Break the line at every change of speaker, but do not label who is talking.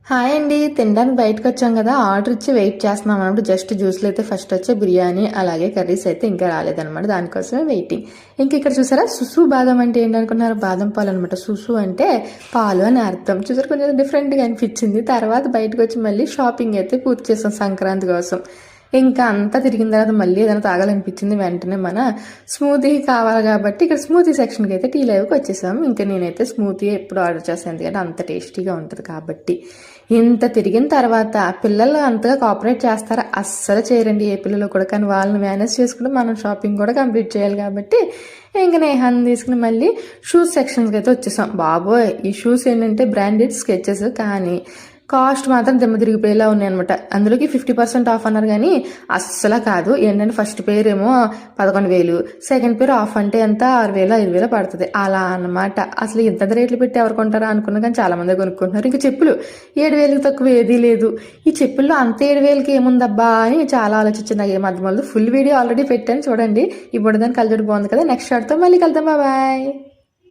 Hi అండి. తినడానికి బయటకు వచ్చాం కదా, ఆర్డర్ ఇచ్చి వెయిట్ చేస్తున్నాం అన్నప్పుడు జస్ట్ జ్యూస్లు అయితే ఫస్ట్ వచ్చే బిర్యానీ, అలాగే కర్రీస్ అయితే ఇంకా రాలేదన్నమాట. దానికోసమే వెయిటింగ్. ఇంకా ఇక్కడ చూసారా, సుసు బాదం అంటే ఏంటనుకున్నారు? బాదం పాలు అనమాట. సుసు అంటే పాలు అని అర్థం. చూసారు, కొంచెం డిఫరెంట్గా అనిపించింది. తర్వాత బయటకు వచ్చి మళ్ళీ షాపింగ్ అయితే పూర్తి చేసాం సంక్రాంతి కోసం. ఇంకా అంతా తిరిగిన తర్వాత మళ్ళీ ఏదైనా తాగాలనిపించింది. వెంటనే మన స్మూతీ కావాలి కాబట్టి ఇక్కడ స్మూతీ సెక్షన్కి అయితే టీ లైవ్కి వచ్చేసాం. ఇంకా నేనైతే స్మూతీ ఎప్పుడు ఆర్డర్ చేస్తాను, ఎందుకంటే అంత టేస్టీగా ఉంటుంది కాబట్టి. ఇంత తిరిగిన తర్వాత పిల్లలు అంతగా కోఆపరేట్ చేస్తారా? అస్సలు చేయరండి ఏ పిల్లలు కూడా. కానీ వాళ్ళని మేనేజ్ చేసుకుంటే మనం షాపింగ్ కూడా కంప్లీట్ చేయాలి కాబట్టి ఇంకా నేహాన్ని తీసుకుని మళ్ళీ షూస్ సెక్షన్కి అయితే వచ్చేసాం. బాబోయ్, ఈ షూస్ ఏంటంటే బ్రాండెడ్ స్కెచెస్, కానీ కాస్ట్ మాత్రం దిమ్మ తిరిగిపోయేలా ఉన్నాయి అనమాట. అందులోకి 50% ఆఫ్ అన్నారు, కానీ అస్సలు కాదు. ఏంటంటే ఫస్ట్ పేరు ఏమో 11,000, సెకండ్ పేరు ఆఫ్ అంటే ఎంత 6,000 5,000 పడుతుంది. అలా అన్నమాట. అసలు ఇంత రేట్లు పెట్టి ఎవరు కొంటారా అనుకున్నా, కానీ చాలా మంది కొనుక్కుంటున్నారు. ఇంకా చెప్పులు 7,000 తక్కువ ఏదీ లేదు. ఈ చెప్పుల్లో అంత 7,000కి ఏముందబ్బా అని చాలా ఆలోచించింది. నాకు మధ్య ఫుల్ వీడియో ఆల్రెడీ పెట్టాను చూడండి. ఇప్పుడు దాని కలజోడు బాగుంది కదా. నెక్స్ట్ షార్ట్తో మళ్ళీ కలుద్దాం. బాయ్.